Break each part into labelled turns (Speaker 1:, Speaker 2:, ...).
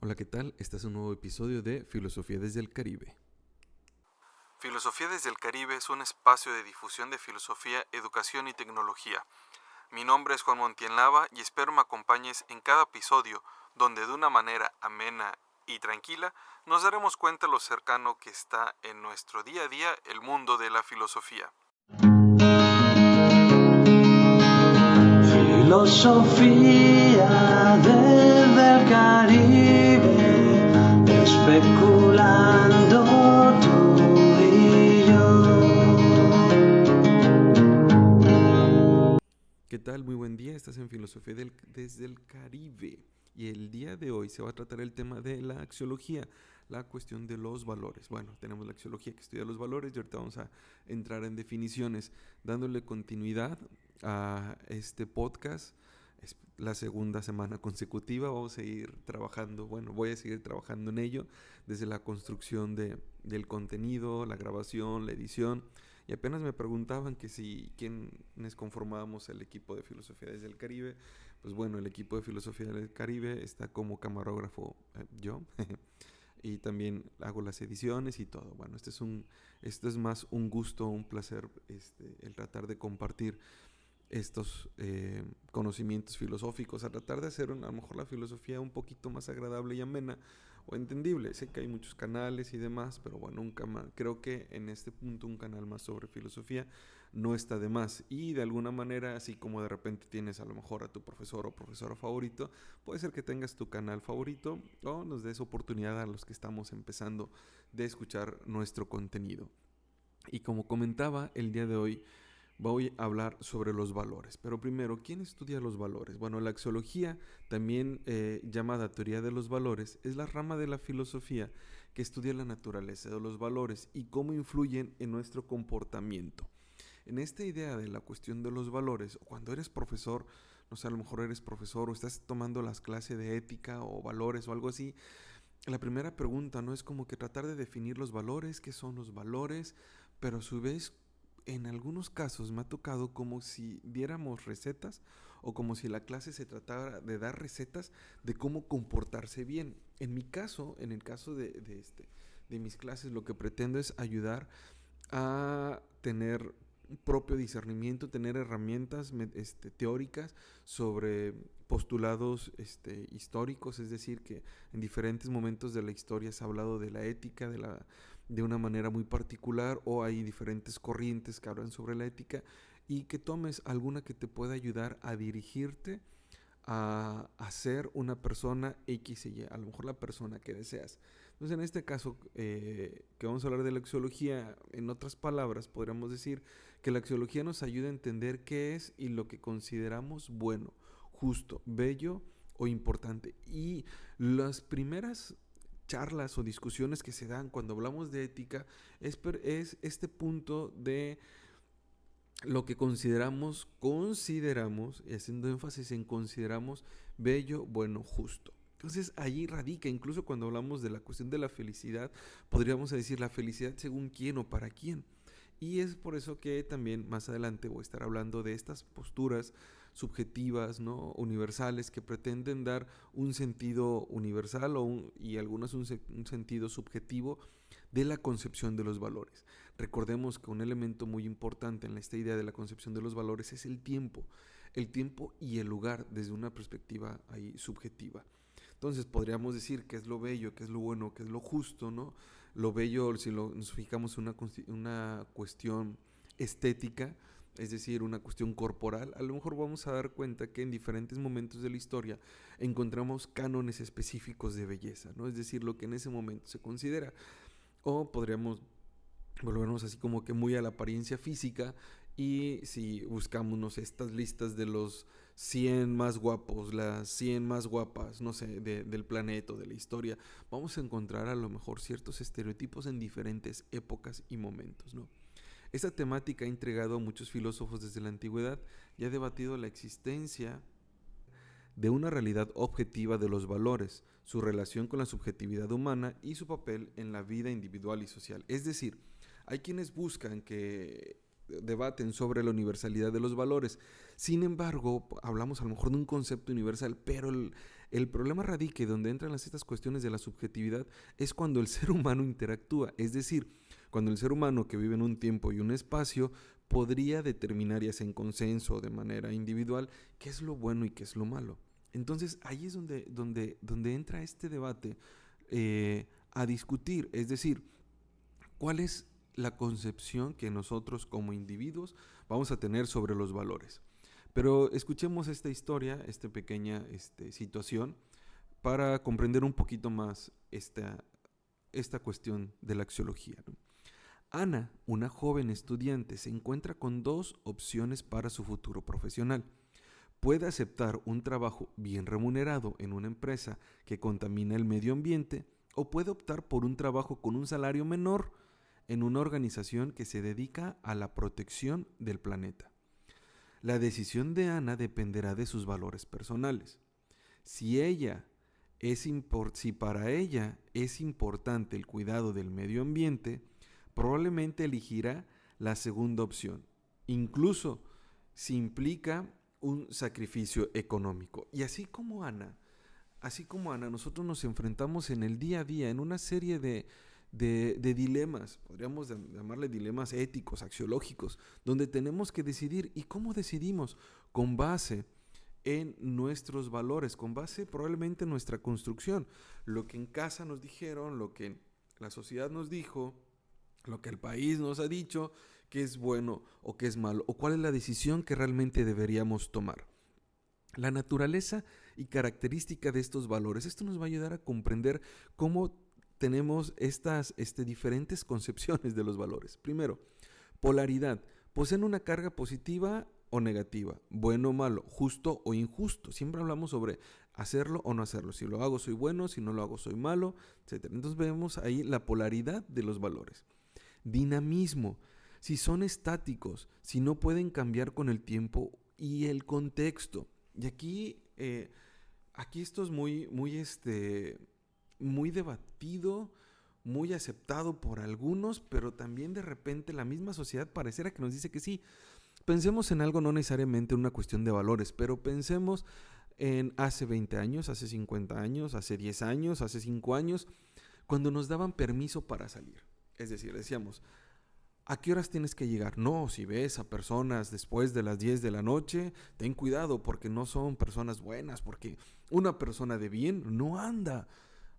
Speaker 1: Hola, ¿qué tal? Este es un nuevo episodio de Filosofía desde el Caribe.
Speaker 2: Filosofía desde el Caribe es un espacio de difusión de filosofía, educación y tecnología. Mi nombre es Juan Montienlava y espero me acompañes en cada episodio donde de una manera amena y tranquila nos daremos cuenta lo cercano que está en nuestro día a día el mundo de la filosofía.
Speaker 3: Filosofía desde el Caribe, especulando tú y yo.
Speaker 1: ¿Qué tal? Muy buen día, estás en Filosofía desde el Caribe. Y el día de hoy se va a tratar el tema de la axiología, la cuestión de los valores. Bueno, tenemos la axiología que estudia los valores y ahorita vamos a entrar en definiciones, dándole continuidad a este podcast. Es la segunda semana consecutiva, vamos a seguir trabajando, voy a seguir trabajando en ello, desde la construcción del contenido, la grabación, la edición. Y apenas me preguntaban que si quiénes conformábamos el equipo de Filosofía desde el Caribe. Pues bueno, el equipo de Filosofía del Caribe está como camarógrafo yo. Y también hago las ediciones y todo. Bueno, esto es más un gusto, un placer, el tratar de compartir estos conocimientos filosóficos, a tratar de hacer a lo mejor la filosofía un poquito más agradable y amena o entendible. Sé que hay muchos canales y demás, pero bueno, creo que en este punto un canal más sobre filosofía no está de más. Y de alguna manera, así como de repente tienes a lo mejor a tu profesor o profesora favorito, puede ser que tengas tu canal favorito o nos des oportunidad a los que estamos empezando de escuchar nuestro contenido. Y como comentaba, el día de hoy voy a hablar sobre los valores. Pero primero, ¿quién estudia los valores? Bueno, la axiología, también llamada teoría de los valores, es la rama de la filosofía que estudia la naturaleza de los valores y cómo influyen en nuestro comportamiento. En esta idea de la cuestión de los valores, cuando eres profesor, no sé, a lo mejor eres profesor o estás tomando las clases de ética o valores o algo así, la primera pregunta no es como que tratar de definir los valores, qué son los valores, pero a su vez en algunos casos me ha tocado como si diéramos recetas o como si la clase se tratara de dar recetas de cómo comportarse bien. En mi caso, en el caso de mis clases, lo que pretendo es ayudar a tener un propio discernimiento, tener herramientas teóricas sobre postulados históricos, es decir, que en diferentes momentos de la historia se ha hablado de la ética de una manera muy particular, o hay diferentes corrientes que hablan sobre la ética, y que tomes alguna que te pueda ayudar a dirigirte a ser una persona X y Y, a lo mejor la persona que deseas. Entonces, en este caso, que vamos a hablar de la axiología, en otras palabras, podríamos decir que la axiología nos ayuda a entender qué es y lo que consideramos bueno, justo, bello o importante. Y las primeras charlas o discusiones que se dan cuando hablamos de ética es este punto de lo que consideramos, y haciendo énfasis en consideramos bello, bueno, justo. Entonces allí radica, incluso cuando hablamos de la cuestión de la felicidad, podríamos decir la felicidad según quién o para quién. Y es por eso que también más adelante voy a estar hablando de estas posturas subjetivas, ¿no? Universales, que pretenden dar un sentido universal y algunas un sentido subjetivo de la concepción de los valores. Recordemos que un elemento muy importante en esta idea de la concepción de los valores es el tiempo y el lugar desde una perspectiva ahí subjetiva. Entonces podríamos decir qué es lo bello, qué es lo bueno, qué es lo justo, ¿no? Lo bello, si nos fijamos en una cuestión estética, es decir, una cuestión corporal, a lo mejor vamos a dar cuenta que en diferentes momentos de la historia encontramos cánones específicos de belleza, ¿no? Es decir, lo que en ese momento se considera. O podríamos volvernos así como que muy a la apariencia física, y si buscamos, no sé, estas listas de los 100 más guapos, las 100 más guapas, no sé, del planeta, de la historia, vamos a encontrar a lo mejor ciertos estereotipos en diferentes épocas y momentos, ¿no? Esta temática ha intrigado a muchos filósofos desde la antigüedad y ha debatido la existencia de una realidad objetiva de los valores, su relación con la subjetividad humana y su papel en la vida individual y social. Es decir, hay quienes buscan que debaten sobre la universalidad de los valores. Sin embargo, hablamos a lo mejor de un concepto universal, pero El problema radica y donde entran estas cuestiones de la subjetividad es cuando el ser humano interactúa, es decir, cuando el ser humano que vive en un tiempo y un espacio podría determinar, ya sea en consenso o de manera individual, qué es lo bueno y qué es lo malo. Entonces ahí es donde entra este debate a discutir, es decir, ¿cuál es la concepción que nosotros como individuos vamos a tener sobre los valores? Pero escuchemos esta historia, esta pequeña situación, para comprender un poquito más esta cuestión de la axiología, ¿no? Ana, una joven estudiante, se encuentra con dos opciones para su futuro profesional. Puede aceptar un trabajo bien remunerado en una empresa que contamina el medio ambiente o puede optar por un trabajo con un salario menor en una organización que se dedica a la protección del planeta. La decisión de Ana dependerá de sus valores personales. Si para ella es importante el cuidado del medio ambiente, probablemente elegirá la segunda opción, incluso si implica un sacrificio económico. Y así como Ana, nosotros nos enfrentamos en el día a día en una serie de dilemas, podríamos llamarle dilemas éticos, axiológicos, donde tenemos que decidir. ¿Y cómo decidimos? Con base en nuestros valores, con base probablemente en nuestra construcción, lo que en casa nos dijeron, lo que la sociedad nos dijo, lo que el país nos ha dicho, qué es bueno o qué es malo, o cuál es la decisión que realmente deberíamos tomar. La naturaleza y característica de estos valores, esto nos va a ayudar a comprender cómo tenemos estas diferentes concepciones de los valores. Primero, polaridad. Poseen una carga positiva o negativa, bueno o malo, justo o injusto. Siempre hablamos sobre hacerlo o no hacerlo. Si lo hago soy bueno, si no lo hago soy malo, etc. Entonces vemos ahí la polaridad de los valores. Dinamismo. Si son estáticos, si no pueden cambiar con el tiempo y el contexto. Y aquí esto es muy debatido, muy aceptado por algunos, pero también de repente la misma sociedad pareciera que nos dice que sí. Pensemos en algo, no necesariamente una cuestión de valores, pero pensemos en hace 20 años, hace 50 años, hace 10 años, hace 5 años, cuando nos daban permiso para salir. Es decir, decíamos, ¿a qué horas tienes que llegar? No, si ves a personas después de las 10 de la noche, ten cuidado porque no son personas buenas, porque una persona de bien no anda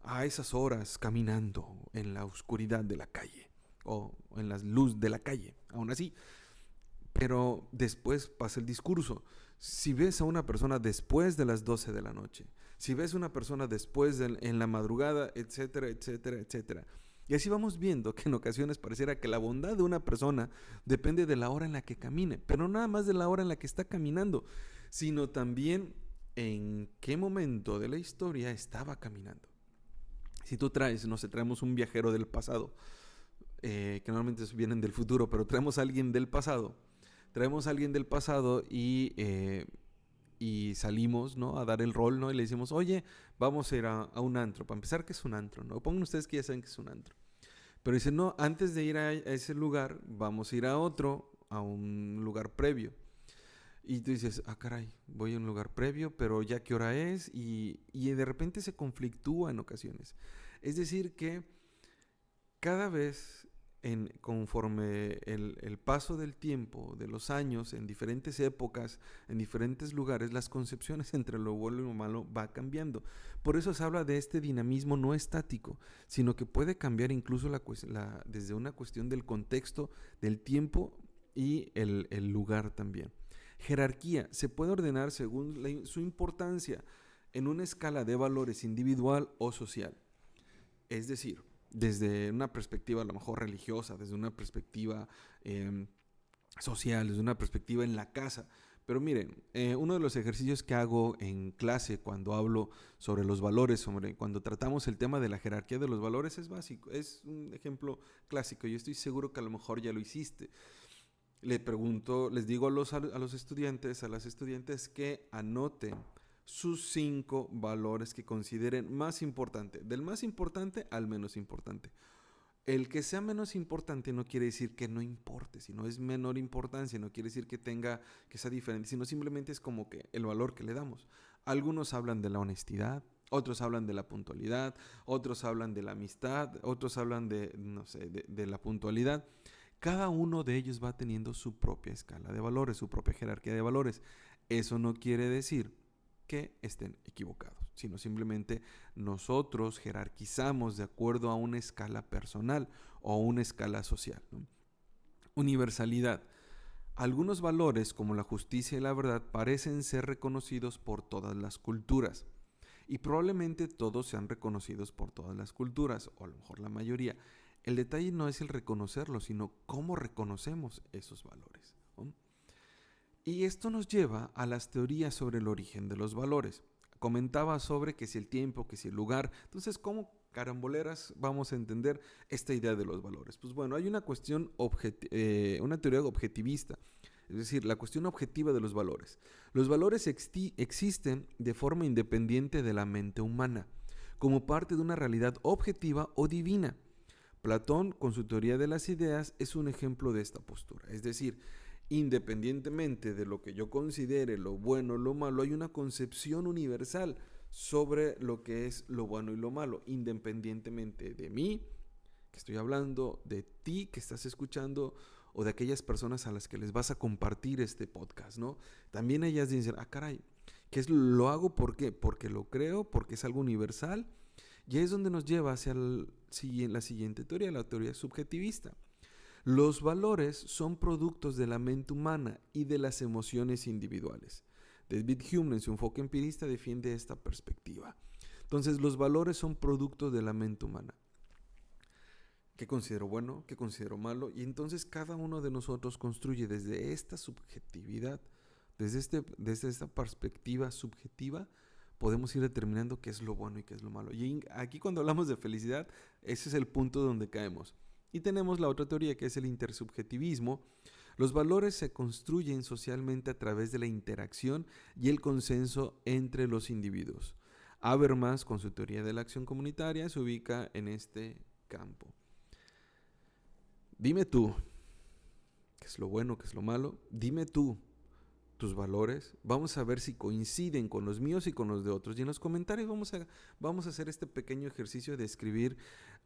Speaker 1: a esas horas caminando en la oscuridad de la calle o en la luz de la calle, aún así. Pero después pasa el discurso. Si ves a una persona después de las 12 de la noche, si ves a una persona después en la madrugada, etcétera, etcétera, etcétera. Y así vamos viendo que en ocasiones pareciera que la bondad de una persona depende de la hora en la que camine, pero no nada más de la hora en la que está caminando, sino también en qué momento de la historia estaba caminando. Si tú traemos un viajero del pasado, que normalmente vienen del futuro, pero traemos a alguien del pasado, y salimos, ¿no?, a dar el rol, ¿no? Y le decimos, oye, vamos a ir a un antro. Para empezar, ¿qué es un antro, no? Pongan ustedes que ya saben que es un antro. Pero dicen, no, antes de ir a ese lugar, vamos a ir a un lugar previo. Y tú dices, caray, voy a un lugar previo, pero ya qué hora es, y de repente se conflictúa en ocasiones. Es decir que cada vez, conforme el paso del tiempo, de los años, en diferentes épocas, en diferentes lugares, las concepciones entre lo bueno y lo malo va cambiando. Por eso se habla de este dinamismo no estático, sino que puede cambiar incluso desde una cuestión del contexto, del tiempo y el lugar también. Jerarquía se puede ordenar según su importancia en una escala de valores individual o social. Es decir, desde una perspectiva a lo mejor religiosa, desde una perspectiva social, desde una perspectiva en la casa. Pero miren, uno de los ejercicios que hago en clase cuando hablo sobre los valores, cuando tratamos el tema de la jerarquía de los valores, es básico, es un ejemplo clásico. Yo estoy seguro que a lo mejor ya lo hiciste. Les digo a los estudiantes, a las estudiantes que anoten sus 5 valores que consideren más importante, del más importante al menos importante. El que sea menos importante no quiere decir que no importe, sino es menor importancia, no quiere decir que sea diferente, sino simplemente es como que el valor que le damos. Algunos hablan de la honestidad, otros hablan de la puntualidad, otros hablan de la amistad, otros hablan de, no sé, de la puntualidad. Cada uno de ellos va teniendo su propia escala de valores, su propia jerarquía de valores. Eso no quiere decir que estén equivocados, sino simplemente nosotros jerarquizamos de acuerdo a una escala personal o una escala social, ¿no? Universalidad. Algunos valores como la justicia y la verdad parecen ser reconocidos por todas las culturas y probablemente todos sean reconocidos por todas las culturas o a lo mejor la mayoría. El detalle no es el reconocerlos, sino cómo reconocemos esos valores, ¿no? Y esto nos lleva a las teorías sobre el origen de los valores. Comentaba sobre que si el tiempo, que si el lugar. Entonces, ¿cómo caramboleras vamos a entender esta idea de los valores? Pues bueno, hay una cuestión una teoría objetivista, es decir, la cuestión objetiva de los valores. Los valores existen de forma independiente de la mente humana, como parte de una realidad objetiva o divina. Platón, con su teoría de las ideas, es un ejemplo de esta postura. Es decir, independientemente de lo que yo considere lo bueno o lo malo, hay una concepción universal sobre lo que es lo bueno y lo malo, independientemente de mí, que estoy hablando, de ti que estás escuchando, o de aquellas personas a las que les vas a compartir este podcast, ¿no? También ellas dicen, caray, lo hago ¿por qué? Porque lo creo, porque es algo universal, y es donde nos lleva hacia la siguiente teoría, la teoría subjetivista. Los valores son productos de la mente humana y de las emociones individuales. David Hume, en su enfoque empirista, defiende esta perspectiva. Entonces, los valores son productos de la mente humana. ¿Qué considero bueno? ¿Qué considero malo? Y entonces cada uno de nosotros construye desde esta subjetividad, desde esta perspectiva subjetiva, podemos ir determinando qué es lo bueno y qué es lo malo. Y aquí cuando hablamos de felicidad, ese es el punto donde caemos. Y tenemos la otra teoría que es el intersubjetivismo. Los valores se construyen socialmente a través de la interacción y el consenso entre los individuos. Habermas, con su teoría de la acción comunitaria, se ubica en este campo. Dime tú, ¿qué es lo bueno, qué es lo malo? Dime tú tus valores. Vamos a ver si coinciden con los míos y con los de otros. Y en los comentarios vamos a hacer este pequeño ejercicio de escribir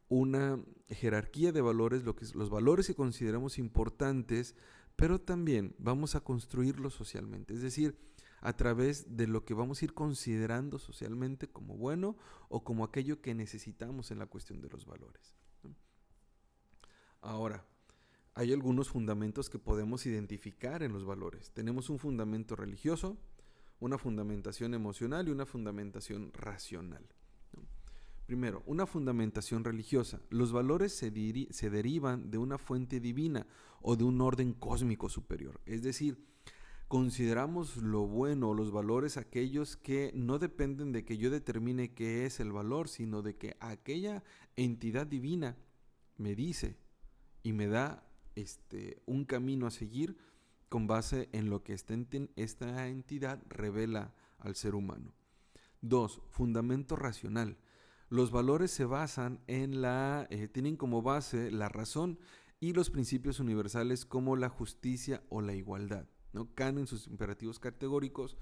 Speaker 1: una jerarquía de valores, los valores que consideramos importantes, pero también vamos a construirlos socialmente. Es decir, a través de lo que vamos a ir considerando socialmente como bueno o como aquello que necesitamos en la cuestión de los valores, ¿no? Ahora, hay algunos fundamentos que podemos identificar en los valores. Tenemos un fundamento religioso, una fundamentación emocional y una fundamentación racional, ¿no? Primero, una fundamentación religiosa. Los valores se derivan de una fuente divina o de un orden cósmico superior. Es decir, consideramos lo bueno o los valores aquellos que no dependen de que yo determine qué es el valor, sino de que aquella entidad divina me dice y me da un camino a seguir con base en lo que esta entidad revela al ser humano. 2. Fundamento racional. Los valores se basan tienen como base la razón y los principios universales como la justicia o la igualdad, ¿no? Kant, en sus imperativos categóricos,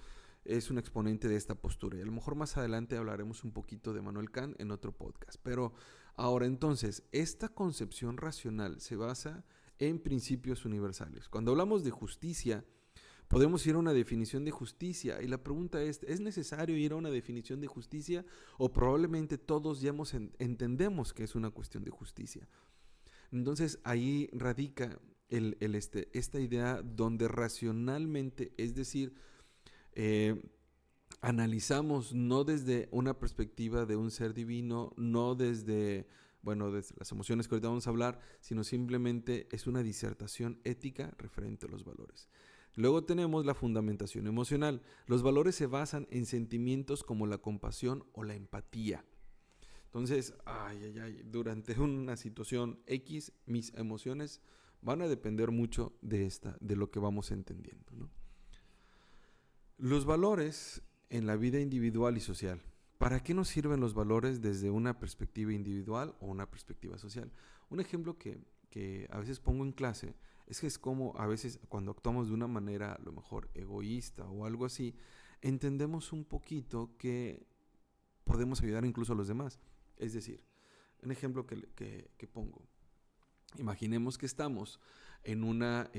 Speaker 1: es un exponente de esta postura. Y a lo mejor más adelante hablaremos un poquito de Manuel Kant en otro podcast. Pero ahora entonces, esta concepción racional se basa en principios universales. Cuando hablamos de justicia, podemos ir a una definición de justicia y la pregunta ¿es necesario ir a una definición de justicia o probablemente todos ya entendemos que es una cuestión de justicia? Entonces ahí radica esta idea donde racionalmente, es decir, analizamos no desde una perspectiva de un ser divino, no desde las emociones que ahorita vamos a hablar, sino simplemente es una disertación ética referente a los valores. Luego tenemos la fundamentación emocional. Los valores se basan en sentimientos como la compasión o la empatía. Entonces, durante una situación X, mis emociones van a depender mucho de lo que vamos entendiendo, ¿no? Los valores en la vida individual y social. ¿Para qué nos sirven los valores desde una perspectiva individual o una perspectiva social? Un ejemplo que a veces pongo en clase es como a veces cuando actuamos de una manera a lo mejor egoísta o algo así, entendemos un poquito que podemos ayudar incluso a los demás. Es decir, un ejemplo que pongo. Imaginemos que estamos en una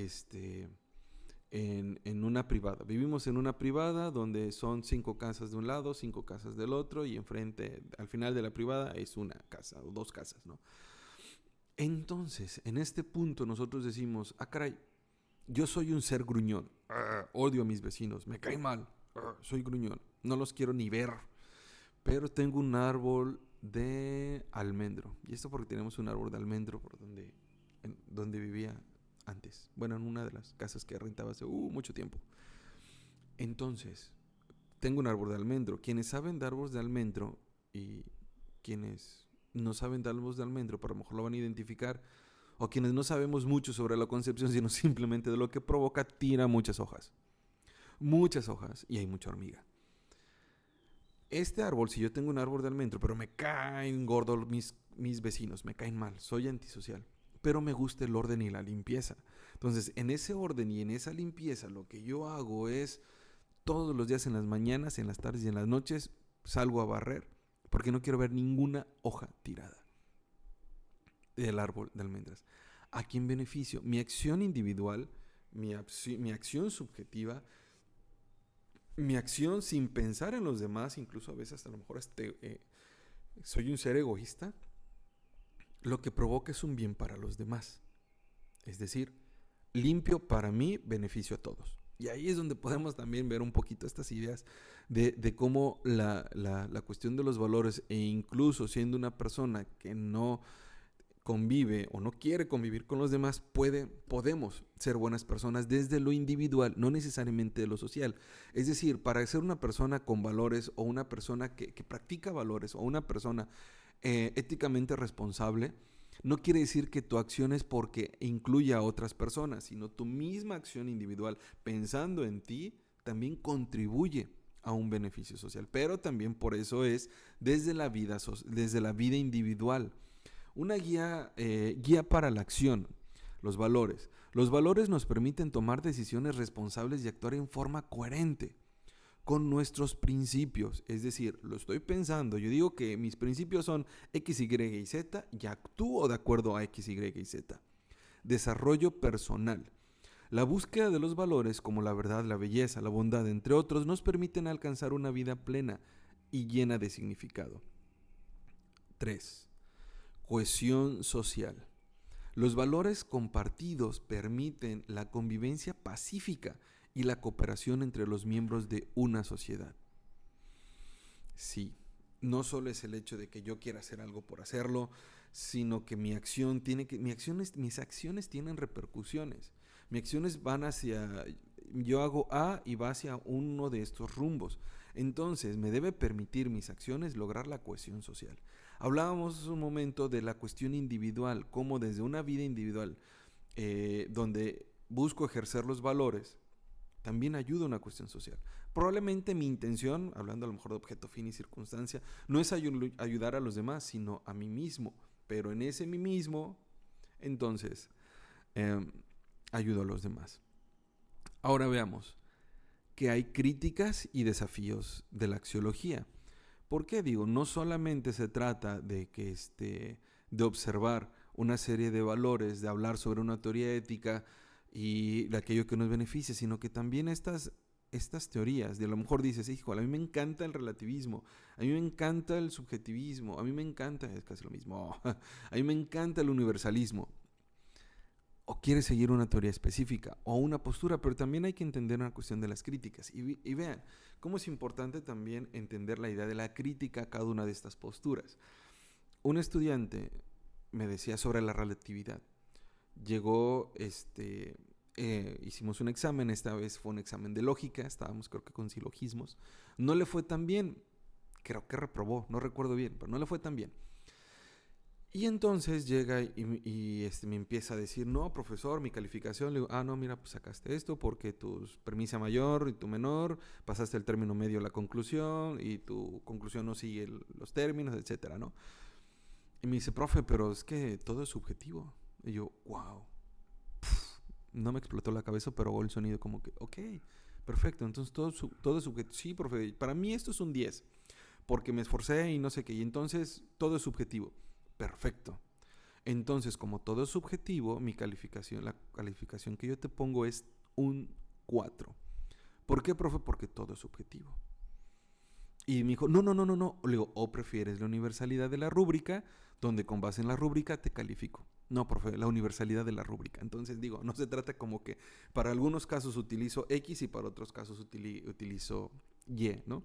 Speaker 1: privada. Vivimos en una privada donde son 5 casas de un lado, 5 casas del otro, y enfrente, al final de la privada, es una casa o 2 casas, ¿no? Entonces, en este punto nosotros decimos, caray, yo soy un ser gruñón, odio a mis vecinos, me caen mal, soy gruñón, no los quiero ni ver, pero tengo un árbol de almendro. Y esto porque tenemos un árbol de almendro por donde vivía antes. Bueno, en una de las casas que rentaba hace mucho tiempo. Entonces, tengo un árbol de almendro. Quienes saben de árboles de almendro y quienes no saben de árboles de almendro, pero a lo mejor lo van a identificar, o quienes no sabemos mucho sobre la concepción, sino simplemente de lo que provoca, tira muchas hojas. Muchas hojas y hay mucha hormiga. Este árbol, si yo tengo un árbol de almendro, pero me caen gordos mis vecinos, me caen mal, soy antisocial, pero me gusta el orden y la limpieza. Entonces, en ese orden y en esa limpieza, lo que yo hago es, todos los días en las mañanas, en las tardes y en las noches, salgo a barrer, porque no quiero ver ninguna hoja tirada del árbol de almendras. ¿A quién beneficio? Mi acción individual, mi acción subjetiva, mi acción sin pensar en los demás, incluso a veces a lo mejor soy un ser egoísta, lo que provoca es un bien para los demás. Es decir, limpio para mí, beneficio a todos. Y ahí es donde podemos también ver un poquito estas ideas de cómo la cuestión de los valores, e incluso siendo una persona que no convive o no quiere convivir con los demás, podemos ser buenas personas desde lo individual, no necesariamente de lo social. Es decir, para ser una persona con valores, o una persona que practica valores, o una persona éticamente responsable, no quiere decir que tu acción es porque incluya a otras personas, sino tu misma acción individual, pensando en ti, también contribuye a un beneficio social. Pero también por eso es desde la vida individual. Una guía para la acción, los valores. Los valores nos permiten tomar decisiones responsables y actuar en forma coherente con nuestros principios. Es decir, lo estoy pensando, yo digo que mis principios son X, Y y Z, y actúo de acuerdo a X, Y y Z. Desarrollo personal. La búsqueda de los valores como la verdad, la belleza, la bondad, entre otros, nos permiten alcanzar una vida plena y llena de significado. 3. Cohesión social. Los valores compartidos permiten la convivencia pacífica y la cooperación entre los miembros de una sociedad. Sí, no solo es el hecho de que yo quiera hacer algo por hacerlo, sino que mis acciones tienen repercusiones. Mis acciones van hacia, yo hago A y va hacia uno de estos rumbos. Entonces, me debe permitir mis acciones lograr la cohesión social. Hablábamos hace un momento de la cuestión individual, cómo desde una vida individual, donde busco ejercer los valores, también ayuda a una cuestión social. Probablemente mi intención, hablando a lo mejor de objeto, fin y circunstancia, no es ayudar a los demás, sino a mí mismo. Pero en ese mí mismo, entonces, ayudo a los demás. Ahora veamos que hay críticas y desafíos de la axiología. ¿Por qué digo? No solamente se trata de de observar una serie de valores, de hablar sobre una teoría ética y de aquello que nos beneficia, sino que también estas teorías, de a lo mejor dices, híjole, a mí me encanta el relativismo, a mí me encanta el subjetivismo, a mí me encanta, es casi lo mismo, a mí me encanta el universalismo. O quieres seguir una teoría específica o una postura, pero también hay que entender una cuestión de las críticas. Y vean cómo es importante también entender la idea de la crítica a cada una de estas posturas. Un estudiante me decía sobre la relatividad. Llegó, hicimos un examen, esta vez fue un examen de lógica, estábamos creo que con silogismos. No le fue tan bien, creo que reprobó, no recuerdo bien, pero no le fue tan bien. Y entonces llega y me empieza a decir, no, profesor, mi calificación. Le digo, no, mira, pues sacaste esto porque tu premisa mayor y tu menor, pasaste el término medio a la conclusión y tu conclusión no sigue los términos, etcétera, ¿no? Y me dice, profe, pero es que todo es subjetivo. Y yo, wow. No me explotó la cabeza, pero hago el sonido como que, ok, Perfecto, entonces todo es subjetivo. Sí, profe, para mí esto es un 10, porque me esforcé y no sé qué, y entonces todo es subjetivo. Perfecto. Entonces, como todo es subjetivo, la calificación que yo te pongo es un 4. ¿Por qué, profe? Porque todo es subjetivo. Y me dijo, no. Le digo, o prefieres la universalidad de la rúbrica, donde con base en la rúbrica te califico. No, profe, la universalidad de la rúbrica. Entonces digo, no se trata como que para algunos casos utilizo X y para otros casos utilizo Y, ¿no?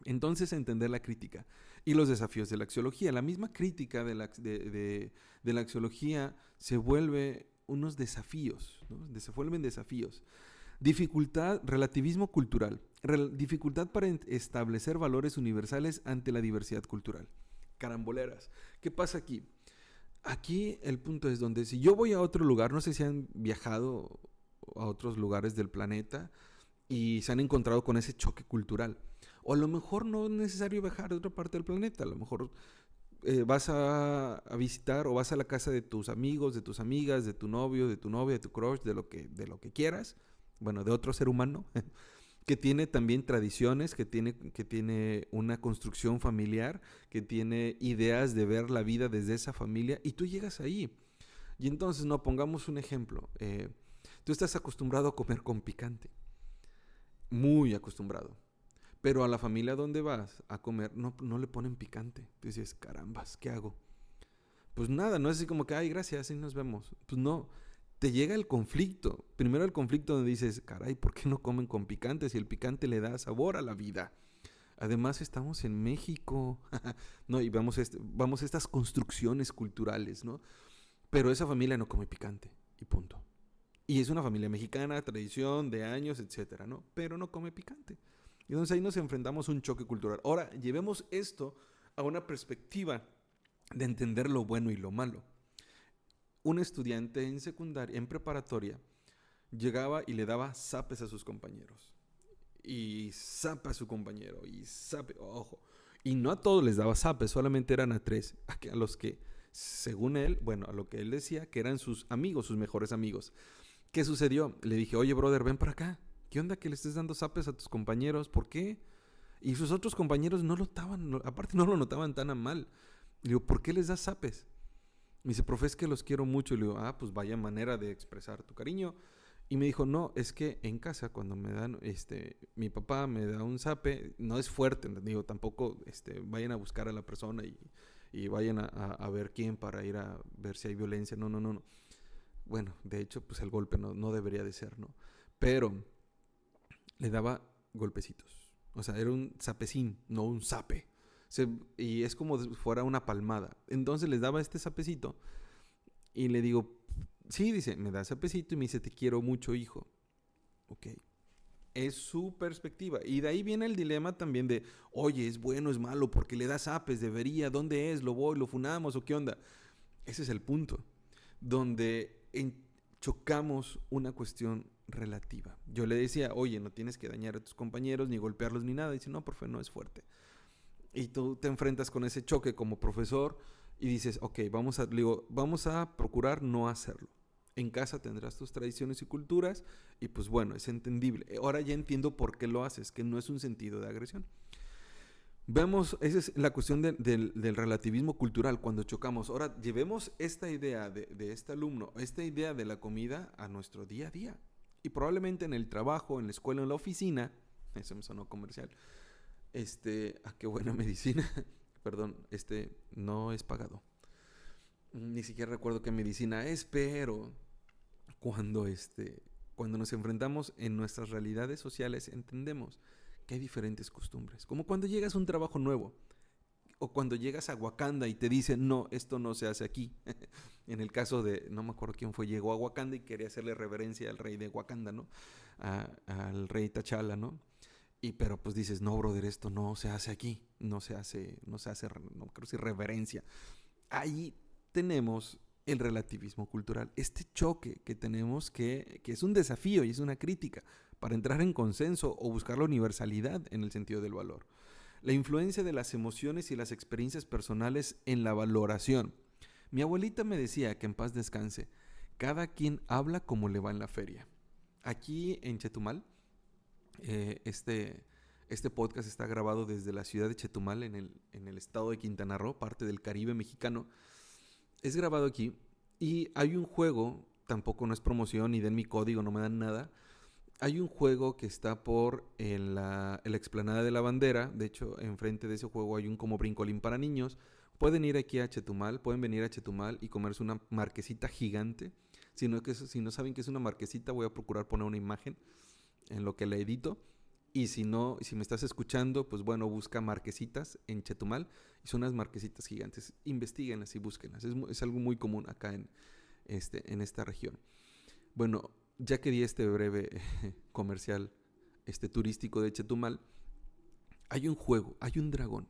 Speaker 1: Entonces entender la crítica y los desafíos de la axiología. La misma crítica de la axiología se vuelve unos desafíos, ¿no? Se vuelven desafíos. Dificultad, relativismo cultural. Dificultad para establecer valores universales ante la diversidad cultural. Caramboleras. ¿Qué pasa aquí? Aquí el punto es donde si yo voy a otro lugar, no sé si han viajado a otros lugares del planeta y se han encontrado con ese choque cultural. O a lo mejor no es necesario viajar a otra parte del planeta. A lo mejor vas a visitar o vas a la casa de tus amigos, de tus amigas, de tu novio, de tu novia, de tu crush, de lo que quieras. Bueno, de otro ser humano, que tiene también tradiciones, que tiene una construcción familiar, que tiene ideas de ver la vida desde esa familia, y tú llegas ahí. Y entonces, no, pongamos un ejemplo. Tú estás acostumbrado a comer con picante, muy acostumbrado, pero a la familia donde vas a comer no le ponen picante. Tú dices, carambas, ¿qué hago? Pues nada, no es así como que, ay, gracias, y nos vemos. Pues no. Te llega el conflicto. Primero el conflicto donde dices, caray, ¿por qué no comen con picante si el picante le da sabor a la vida? Además estamos en México, ¿no? Y vamos a estas construcciones culturales, ¿no? Pero esa familia no come picante, y punto. Y es una familia mexicana, tradición de años, etcétera, ¿no? Pero no come picante. Y entonces ahí nos enfrentamos a un choque cultural. Ahora, llevemos esto a una perspectiva de entender lo bueno y lo malo. Un estudiante en secundaria, en preparatoria, llegaba y le daba zapes a sus compañeros. Y zape a su compañero. Y zape, ojo. Y no a todos les daba zapes, solamente eran a 3. A los que, según él, bueno, a lo que él decía, que eran sus amigos, sus mejores amigos. ¿Qué sucedió? Le dije, oye, brother, ven para acá. ¿Qué onda que le estés dando zapes a tus compañeros? ¿Por qué? Y sus otros compañeros no lo notaban, aparte no lo notaban tan a mal. Le digo, ¿por qué les das zapes? Me dice, profe, es que los quiero mucho. Y le digo, pues vaya manera de expresar tu cariño. Y me dijo, no, es que en casa cuando me dan, mi papá me da un zape, no es fuerte, digo, tampoco vayan a buscar a la persona y vayan a ver quién para ir a ver si hay violencia. No. Bueno, de hecho, pues el golpe no debería de ser, ¿no? Pero le daba golpecitos. O sea, era un zapecín, no un zape. Y es como si fuera una palmada. Entonces les daba este zapecito y le digo, sí, dice, me da zapecito y me dice, te quiero mucho, hijo. Ok. Es su perspectiva. Y de ahí viene el dilema también de, oye, es bueno, es malo, porque le da zapes, debería, ¿dónde es? ¿Lo voy, lo funamos o qué onda? Ese es el punto, donde chocamos una cuestión relativa. Yo le decía, oye, no tienes que dañar a tus compañeros, ni golpearlos, ni nada. Y dice, no, profe, no es fuerte. Y tú te enfrentas con ese choque como profesor y dices, ok, vamos a procurar no hacerlo. En casa tendrás tus tradiciones y culturas y pues bueno, es entendible. Ahora ya entiendo por qué lo haces, que no es un sentido de agresión. Vemos, esa es la cuestión del relativismo cultural cuando chocamos. Ahora llevemos esta idea de este alumno, esta idea de la comida a nuestro día a día. Y probablemente en el trabajo, en la escuela, en la oficina, eso me sonó comercial, qué buena medicina. Perdón, no es pagado. Ni siquiera recuerdo qué medicina es, pero cuando nos enfrentamos en nuestras realidades sociales, entendemos que hay diferentes costumbres. Como cuando llegas a un trabajo nuevo, o cuando llegas a Wakanda y te dicen, no, esto no se hace aquí. En el caso de, no me acuerdo quién fue, llegó a Wakanda y quería hacerle reverencia al rey de Wakanda, ¿no? Al rey T'Challa, ¿no? Pero pues dices, no, brother, esto no se hace aquí, no creo si reverencia. Ahí tenemos el relativismo cultural, este choque que tenemos que es un desafío y es una crítica para entrar en consenso o buscar la universalidad en el sentido del valor. La influencia de las emociones y las experiencias personales en la valoración. Mi abuelita me decía, que en paz descanse, cada quien habla como le va en la feria. Aquí en Chetumal, Este podcast está grabado desde la ciudad de Chetumal, en el estado de Quintana Roo, parte del Caribe mexicano. Es grabado aquí y hay un juego, tampoco no es promoción, ni den mi código, no me dan nada. Hay un juego que está en la explanada de la bandera. De hecho, enfrente de ese juego hay un como brincolín para niños. Pueden ir aquí a Chetumal, pueden venir a Chetumal y comerse una marquesita gigante. Si no saben qué es una marquesita, voy a procurar poner una imagen en lo que la edito. Y si no, si me estás escuchando, pues bueno, busca marquesitas en Chetumal. Y son unas marquesitas gigantes. Investíguenlas y búsquenlas. Es algo muy común acá en esta región. Bueno, ya que di este breve comercial turístico de Chetumal, hay un juego, hay un dragón.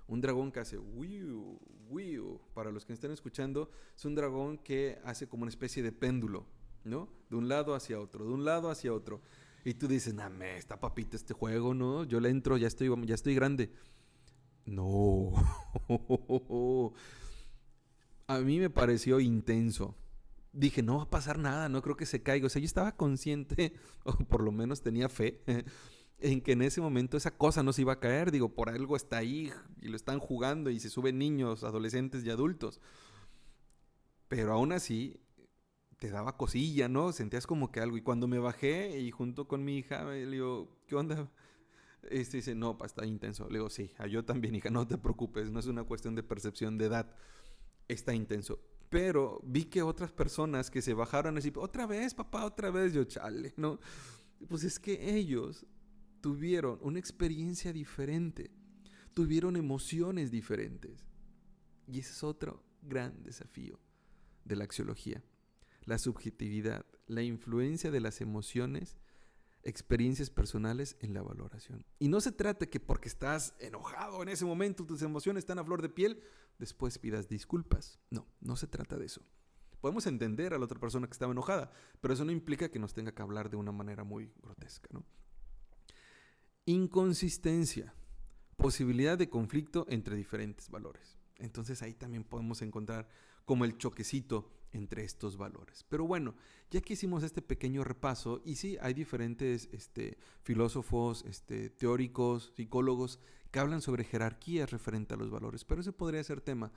Speaker 1: Un dragón que hace wiu, wiu. Para los que me están escuchando, es un dragón que hace como una especie de péndulo, ¿no? De un lado hacia otro, de un lado hacia otro. Y tú dices, está papita este juego, ¿no? Yo le entro, ya estoy grande. No. A mí me pareció intenso. Dije, no va a pasar nada, no creo que se caiga. O sea, yo estaba consciente, o por lo menos tenía fe, en que en ese momento esa cosa no se iba a caer. Digo, por algo está ahí y lo están jugando y se suben niños, adolescentes y adultos. Pero aún así, te daba cosilla, ¿no? Sentías como que algo. Y cuando me bajé y junto con mi hija, le digo, ¿qué onda? Dice, no, está intenso. Le digo, sí, yo también, hija, no te preocupes, no es una cuestión de percepción de edad. Está intenso. Pero vi que otras personas que se bajaron así, otra vez, papá, otra vez, yo, chale, ¿no? Pues es que ellos tuvieron una experiencia diferente, tuvieron emociones diferentes. Y ese es otro gran desafío de la axiología. La subjetividad, la influencia de las emociones, experiencias personales en la valoración. Y no se trata que porque estás enojado en ese momento, tus emociones están a flor de piel, después pidas disculpas. No se trata de eso. Podemos entender a la otra persona que estaba enojada, pero eso no implica que nos tenga que hablar de una manera muy grotesca, ¿no? Inconsistencia, posibilidad de conflicto entre diferentes valores. Entonces ahí también podemos encontrar como el choquecito entre estos valores. Pero bueno, ya que hicimos este pequeño repaso, y sí, hay diferentes filósofos, teóricos, psicólogos que hablan sobre jerarquías referente a los valores, pero ese podría ser tema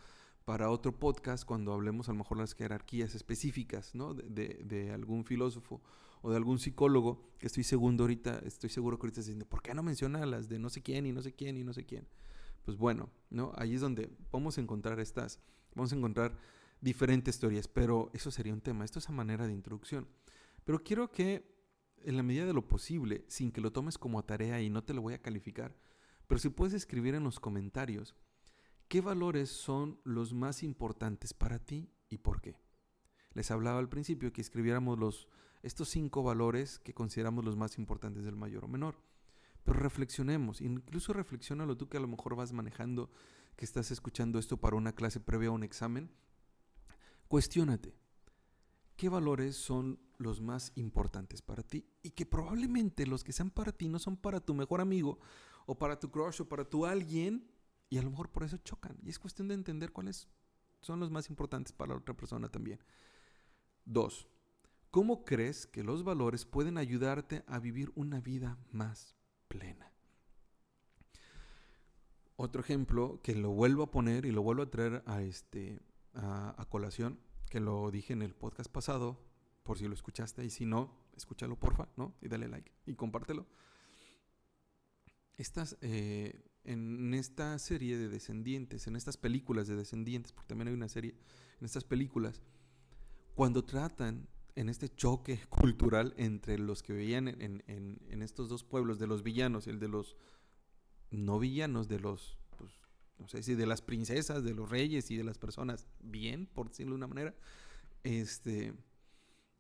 Speaker 1: para otro podcast cuando hablemos a lo mejor las jerarquías específicas, ¿no? de algún filósofo o de algún psicólogo, que estoy seguro que ahorita estás diciendo, ¿por qué no menciona las de no sé quién y no sé quién y no sé quién? Pues bueno, ¿no? Ahí es donde vamos a encontrar diferentes teorías, pero eso sería un tema. Esto es a manera de introducción. Pero quiero que, en la medida de lo posible, sin que lo tomes como tarea y no te lo voy a calificar, pero si puedes escribir en los comentarios qué valores son los más importantes para ti y por qué. Les hablaba al principio que escribiéramos estos 5 valores que consideramos los más importantes del mayor o menor. Pero reflexionemos, incluso reflexiónalo tú que a lo mejor vas manejando, que estás escuchando esto para una clase previa a un examen. Cuestiónate, ¿qué valores son los más importantes para ti? Y que probablemente los que sean para ti no son para tu mejor amigo, o para tu crush, o para tu alguien, y a lo mejor por eso chocan. Y es cuestión de entender cuáles son los más importantes para la otra persona también. 2. ¿Cómo crees que los valores pueden ayudarte a vivir una vida más plena? Otro ejemplo que lo vuelvo a poner y lo vuelvo a traer a colación, que lo dije en el podcast pasado, por si lo escuchaste, y si no, escúchalo porfa, ¿no? Y dale like y compártelo. En esta serie de Descendientes, en estas películas de Descendientes, porque también hay una serie, en estas películas, cuando tratan en este choque cultural entre los que veían en estos dos pueblos, de los villanos, el de los no villanos, de los, pues, no sé si de las princesas, de los reyes y de las personas bien, por decirlo de una manera,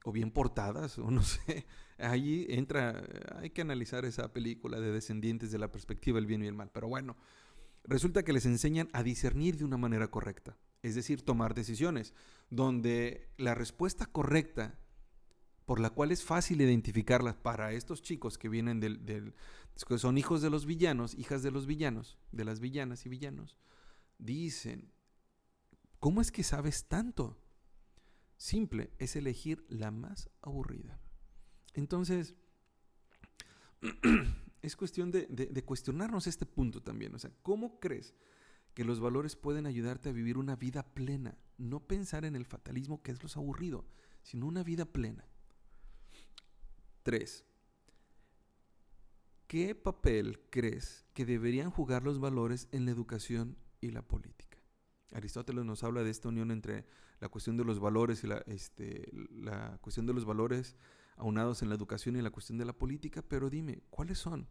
Speaker 1: o bien portadas, o no sé, ahí hay que analizar esa película de Descendientes de la perspectiva del bien y el mal, pero bueno, resulta que les enseñan a discernir de una manera correcta, es decir, tomar decisiones, donde la respuesta correcta, por la cual es fácil identificarlas para estos chicos que vienen que son hijos de los villanos, hijas de los villanos, de las villanas y villanos, dicen, ¿cómo es que sabes tanto? Simple, es elegir la más aburrida. Entonces, es cuestión de cuestionarnos este punto también. O sea, ¿cómo crees que los valores pueden ayudarte a vivir una vida plena? No pensar en el fatalismo, que es lo aburrido, sino una vida plena. 3. ¿Qué papel crees que deberían jugar los valores en la educación y la política? Aristóteles nos habla de esta unión entre la cuestión de los valores y la cuestión de los valores aunados en la educación y la cuestión de la política, pero dime, ¿cuáles son?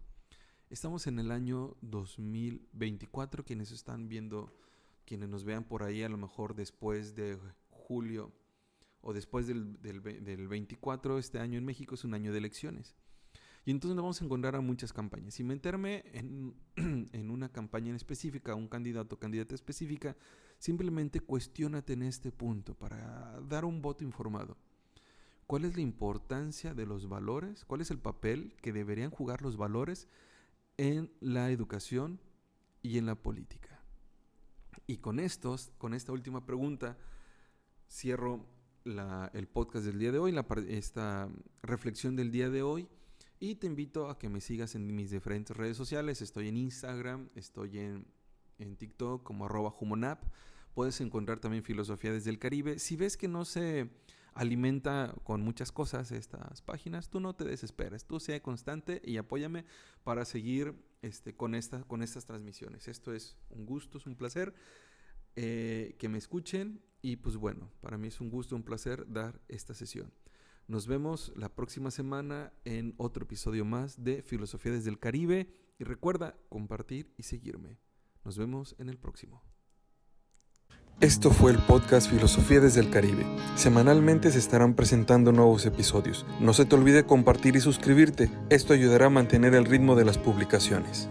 Speaker 1: Estamos en el año 2024, quienes están viendo, quienes nos vean por ahí a lo mejor después de julio o después del 24, este año en México es un año de elecciones. Y entonces nos vamos a encontrar a muchas campañas. Sin meterme en una campaña en específica, un candidato o candidata específica, simplemente cuestiónate en este punto para dar un voto informado. ¿Cuál es la importancia de los valores? ¿Cuál es el papel que deberían jugar los valores en la educación y en la política? Y con esta última pregunta, cierro el podcast del día de hoy, esta reflexión del día de hoy. Y te invito a que me sigas en mis diferentes redes sociales. Estoy en Instagram, estoy en TikTok como @humonap. Puedes encontrar también Filosofía desde el Caribe. Si ves que no se alimenta con muchas cosas estas páginas, tú no te desesperes. Tú sea constante y apóyame para seguir con estas transmisiones. Esto es un gusto, es un placer que me escuchen. Y pues bueno, para mí es un gusto, un placer dar esta sesión. Nos vemos la próxima semana en otro episodio más de Filosofía desde el Caribe. Y recuerda compartir y seguirme. Nos vemos en el próximo. Esto fue el podcast Filosofía desde el Caribe. Semanalmente se estarán presentando nuevos episodios. No se te olvide compartir y suscribirte. Esto ayudará a mantener el ritmo de las publicaciones.